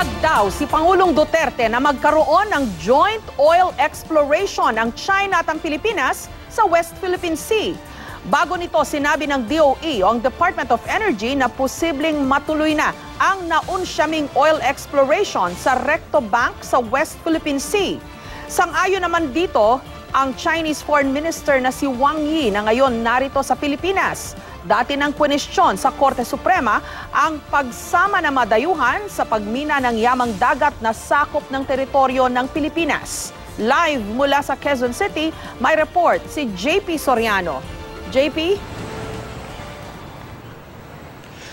Pahayag daw si Pangulong Duterte na magkaroon ng joint oil exploration ang China at ang Pilipinas sa West Philippine Sea. Bago nito, sinabi ng DOE o ang Department of Energy na posibleng matuloy na ang naunsyaming oil exploration sa Recto Bank sa West Philippine Sea. Sang-ayon naman dito ang Chinese Foreign Minister na si Wang Yi na ngayon narito sa Pilipinas. Dati ng kwenestyon sa Korte Suprema ang pagsama na madayuhan sa pagmina ng yamang dagat na sakop ng teritoryo ng Pilipinas. Live mula sa Quezon City, may report si JP Soriano. JP?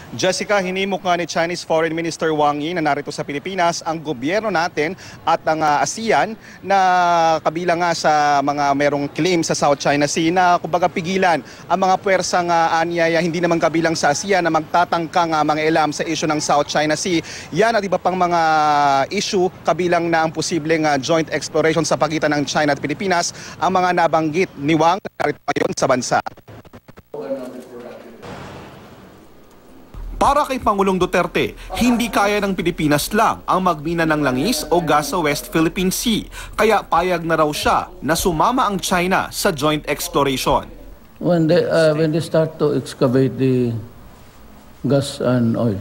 Jessica, hinimok nga ni Chinese Foreign Minister Wang Yi na narito sa Pilipinas ang gobyerno natin at ang ASEAN na kabilang nga sa mga merong claim sa South China Sea na kumbaga pigilan ang mga puwersang anyaya hindi naman kabilang sa ASEAN na magtatangkang mga elam sa issue ng South China Sea. Yan at iba pang mga issue kabilang na ang posibleng joint exploration sa pagitan ng China at Pilipinas ang mga nabanggit ni Wang na narito ngayon sa bansa. Para kay Pangulong Duterte, hindi kaya ng Pilipinas lang ang magmina ng langis o gas sa West Philippine Sea. Kaya payag na raw siya na sumama ang China sa joint exploration. When they start to excavate the gas and oil,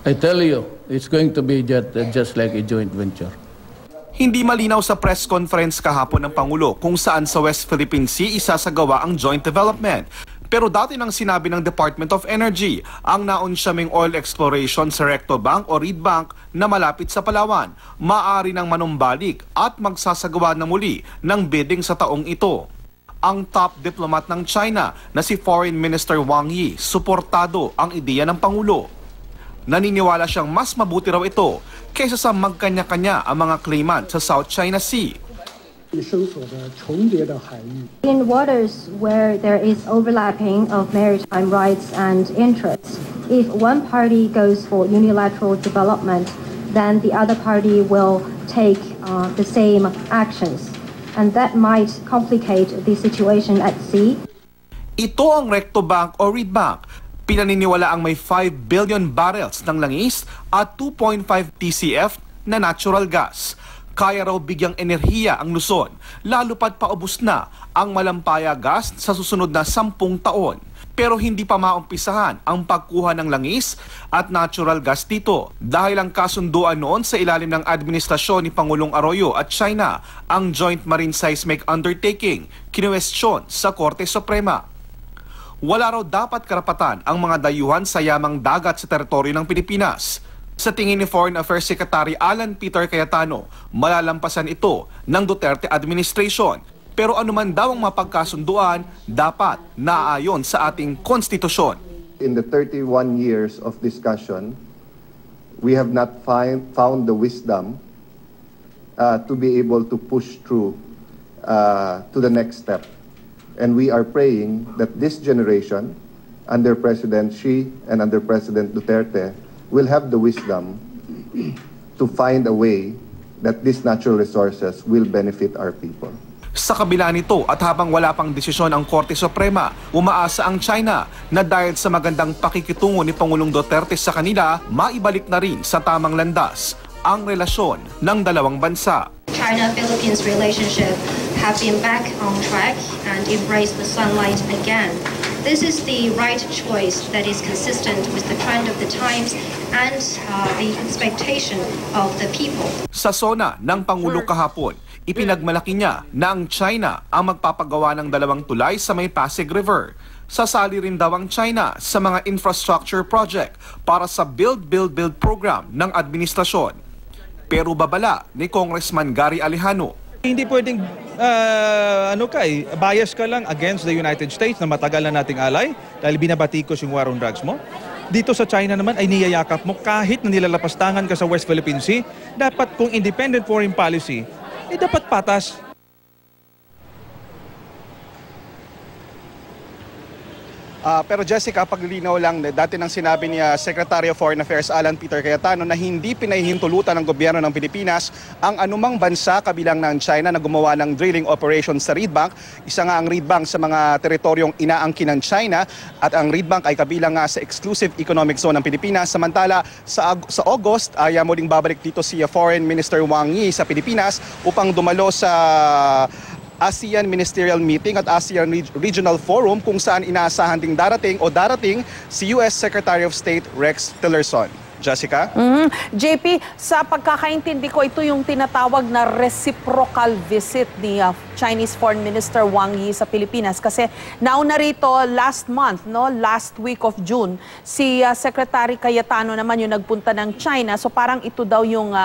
I tell you, it's going to be just like a joint venture. Hindi malinaw sa press conference kahapon ng Pangulo kung saan sa West Philippine Sea isasagawa ang joint development. Pero dati nang sinabi ng Department of Energy ang naunsyaming oil exploration sa Recto Bank o Reed Bank na malapit sa Palawan, maaari nang manumbalik at magsasagawa na muli ng bidding sa taong ito. Ang top diplomat ng China na si Foreign Minister Wang Yi, suportado ang ideya ng Pangulo. Naniniwala siyang mas mabuti raw ito kaysa sa magkanya-kanya ang mga claimant sa South China Sea. In waters where there is overlapping of maritime rights and interests, if one party goes for unilateral development, then the other party will take the same actions, and that might complicate the situation at sea. Ito ang Recto Bank o Reed Bank. Pinaniniwala ang may 5 billion barrels ng langis at 2.5 TCF na natural gas. Kaya raw bigyang enerhiya ang Luzon, lalo pat paubos na ang Malampaya gas sa susunod na 10 taon. Pero hindi pa maumpisahan ang pagkuha ng langis at natural gas dito dahil ang kasunduan noon sa ilalim ng administrasyon ni Pangulong Arroyo at China ang Joint Marine Seismic Undertaking, kinuwestiyon sa Korte Suprema. Wala raw dapat karapatan ang mga dayuhan sa yamang dagat sa teritoryo ng Pilipinas. Sa tingin ni Foreign Affairs Secretary Alan Peter Cayetano, malalampasan ito ng Duterte administration. Pero anuman daw ang mapagkasunduan, dapat naaayon sa ating konstitusyon. In the 31 years of discussion, we have not found the wisdom to be able to push through to the next step. And we are praying that this generation, under President Xi and under President Duterte, will have the wisdom to find a way that these natural resources will benefit our people. Sa kabila nito at habang wala pang desisyon ang Korte Suprema, umaasa ang China na dahil sa magandang pakikitungo ni Pangulong Duterte sa kanila, maibalik na rin sa tamang landas ang relasyon ng dalawang bansa. China-Philippines relationship have been back on track and embrace the sunlight again. This is the right choice that is consistent with the trend of the times and the expectation of the people. Sa SONA ng Pangulo kahapon, ipinagmalaki niya na ang China ang magpapagawa ng 2 tulay sa may Pasig River. Sasali rin daw ang China sa mga infrastructure project para sa Build program ng administrasyon. Pero babala ni Congressman Gary Alejano, hindi pwedeng bias ka lang against the United States na matagal na nating alay dahil binabatikos yung war on drugs mo. Dito sa China naman ay niyayakap mo kahit na nilalapastangan ka sa West Philippine Sea. Dapat kung independent foreign policy, dapat patas. Pero Jessica, paglilinaw lang, dati nang sinabi ni Secretary of Foreign Affairs Alan Peter Cayetano na hindi pinahihintulutan ng gobyerno ng Pilipinas ang anumang bansa kabilang ng China na gumawa ng drilling operation sa Reed Bank. Isa nga ang Reed Bank sa mga teritoryong inaangkin ng China at ang Reed Bank ay kabilang nga sa exclusive economic zone ng Pilipinas. Samantala, sa August ay muling babalik dito si Foreign Minister Wang Yi sa Pilipinas upang dumalo sa ASEAN Ministerial Meeting at ASEAN Regional Forum kung saan inaasahan ding darating si US Secretary of State Rex Tillerson. Jessica? JP, sa pagkakaintindi ko, ito yung tinatawag na reciprocal visit ni Chinese Foreign Minister Wang Yi sa Pilipinas. Kasi nauna rito last month, last week of June, si Secretary Cayetano naman yung nagpunta ng China. So parang ito daw yung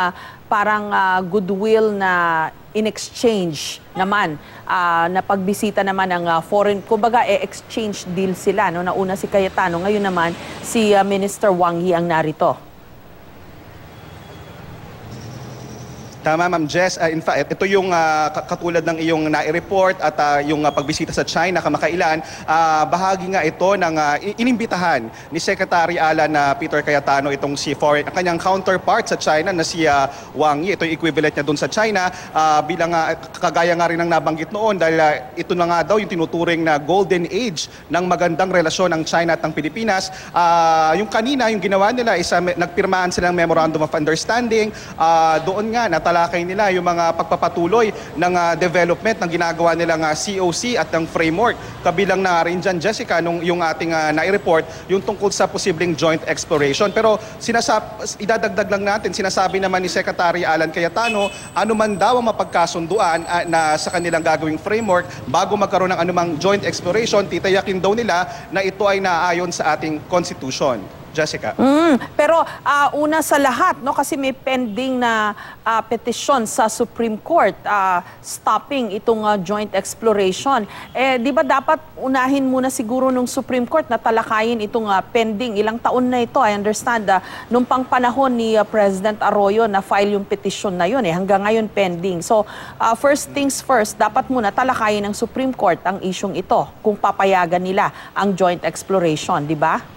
goodwill na in exchange naman na pagbisita naman ng foreign, kumbaga exchange deal sila. Nauna si Cayetano, ngayon naman si Minister Wang Yi ang narito. Tama, Ma'am Jess. In fact, ito yung katulad ng iyong nai-report at yung pagbisita sa China kamakailan. Bahagi nga ito ng inimbitahan ni Secretary Alan Peter Cayetano itong si kanyang counterpart sa China na si Wang Yi. Ito yung equivalent niya doon sa China bilang kagaya nga rin ng nabanggit noon dahil ito na nga daw yung tinuturing na golden age ng magandang relasyon ng China at ng Pilipinas. Yung kanina, yung ginawa nila is nagpirmahan silang Memorandum of Understanding. Doon nga natalakay nila yung mga pagpapatuloy ng development ng ginagawa nilang COC at ng framework. Kabilang na rin dyan, Jessica, yung ating nai-report, yung tungkol sa posibleng joint exploration. Pero idadagdag lang natin, sinasabi naman ni Secretary Alan Cayetano, ano man daw ang mapagkasunduan na sa kanilang gagawing framework, bago magkaroon ng anumang joint exploration, titayakin daw nila na ito ay naaayon sa ating Constitution. Jessica. Pero una sa lahat, kasi may pending na petisyon sa Supreme Court stopping itong joint exploration. Di ba dapat unahin muna siguro nung Supreme Court na talakayin itong pending? Ilang taon na ito, I understand, nung pang panahon ni President Arroyo na file yung petisyon na yun. Hanggang ngayon pending. So, first things first, dapat muna talakayin ng Supreme Court ang isyong ito kung papayagan nila ang joint exploration, di ba?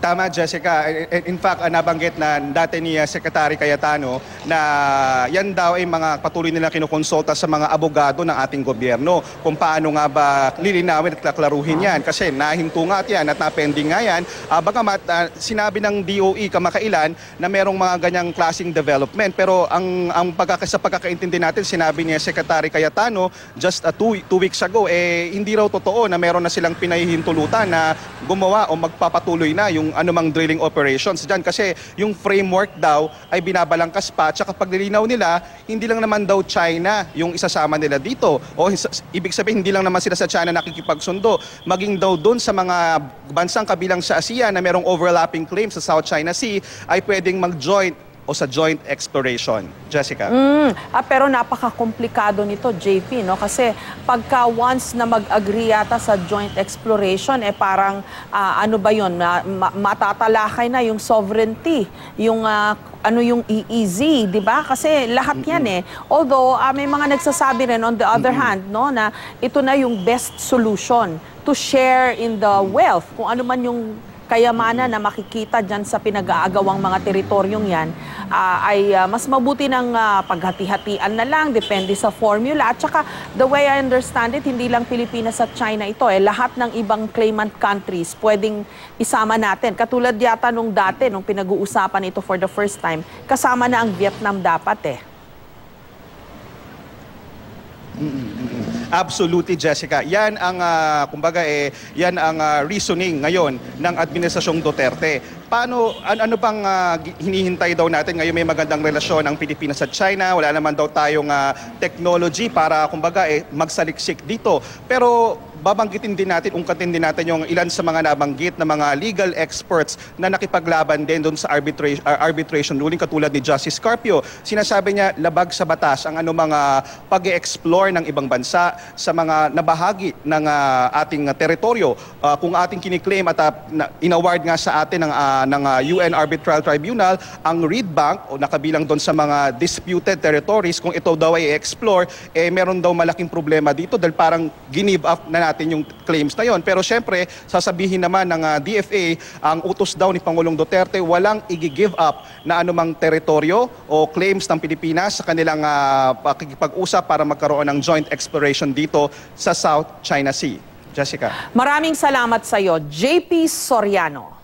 Tama, Jessica. In fact, nabanggit na dati ni Secretary Cayetano na yan daw ay mga patuloy nilang kinukonsulta sa mga abogado ng ating gobyerno kung paano nga ba lilinawin at klaruhin yan. Kasi nahinto nga at yan at napending nga yan. Bagamat sinabi ng DOE kamakailan na merong mga ganyang klaseng development. Pero sa pagkakaintindi natin, sinabi ni Secretary Cayetano just 2 weeks ago, hindi raw totoo na meron na silang pinahihintulutan na gumawa o magpapatuloy na yung anumang drilling operations dyan kasi yung framework daw ay binabalangkas pa at saka paglilinaw nila, hindi lang naman daw China yung isasama nila dito o ibig sabihin hindi lang naman sila sa China nakikipagsundo, maging daw doon sa mga bansang kabilang sa ASEAN na merong overlapping claims sa South China Sea ay pwedeng mag-joint o sa joint exploration. Jessica? Pero napaka-komplikado nito, JP, kasi pagka once na mag-agree yata sa joint exploration, parang ano ba yun, matatalakay na yung sovereignty, yung yung EEZ, di ba? Kasi lahat yan Although, may mga nagsasabi rin on the other hand, na ito na yung best solution to share in the wealth, kung ano man yung kayamanan na makikita dyan sa pinag-aagawang mga teritoryong yan, ay mas mabuti ng paghati-hatian na lang, depende sa formula. At saka, the way I understand it, hindi lang Pilipinas at China ito. Lahat ng ibang claimant countries pwedeng isama natin. Katulad yata nung dati, nung pinag-uusapan ito for the first time, kasama na ang Vietnam dapat Absolutely, Jessica. Yan ang kumbaga yan ang reasoning ngayon ng Administrasyong Duterte. Ano bang hinihintay daw natin ngayon? May magandang relasyon ang Pilipinas at China. Wala naman daw tayong technology para kumbaga magsaliksik dito. Pero babanggitin din natin, ungkatin din natin yung ilan sa mga nabanggit na mga legal experts na nakipaglaban din doon sa arbitration ruling katulad ni Justice Carpio. Sinasabi niya labag sa batas ang anumang pag-e-explore ng ibang bansa sa mga nabahagi ng ating teritoryo. Kung ating kiniklaim at inaward nga sa atin ng UN Arbitral Tribunal ang Reed Bank o nakabilang doon sa mga disputed territories, kung ito daw ay explore, meron daw malaking problema dito dahil parang give up na natin yung claims na yon. Pero syempre, sasabihin naman ng DFA, ang utos daw ni Pangulong Duterte, walang i-give up na anumang teritoryo o claims ng Pilipinas sa kanilang pakikipag-usap para magkaroon ng joint exploration dito sa South China Sea. Jessica. Maraming salamat sa iyo, JP Soriano.